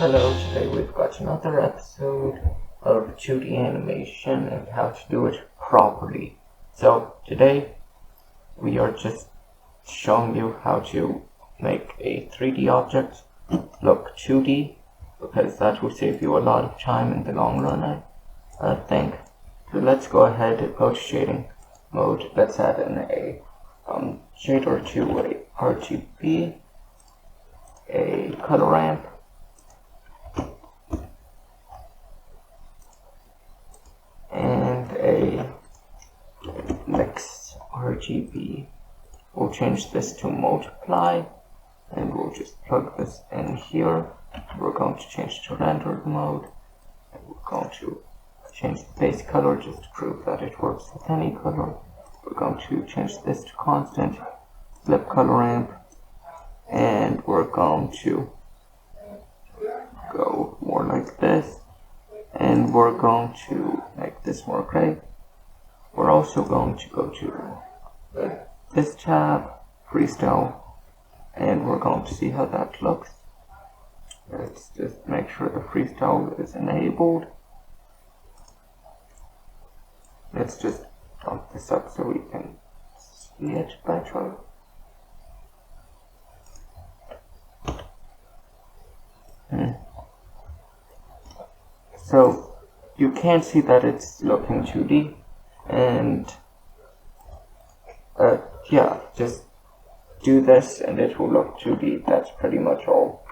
Hello, today we've got another episode of 2D animation and how to do it properly. So today we are just showing you how to make a 3D object look 2D, because that will save you a lot of time in the long run, I think. So let's go ahead and go to shading mode. Let's add in a shader to a RGB, a color ramp, and a mix RGB. We'll change this to multiply, and we'll just plug this in here. We're going to change to rendered mode, and we're going to change the base color just to prove that it works with any color. We're going to change this to constant, flip color ramp, and we're going to go more like this, and we're going to make this more gray. We're also going to go to this tab, freestyle, and we're going to see how that looks. Let's just make sure the freestyle is enabled. Let's just bump this up so we can see it better. So you can see that it's looking 2D, and yeah, just do this and it will look 2D. That's pretty much all.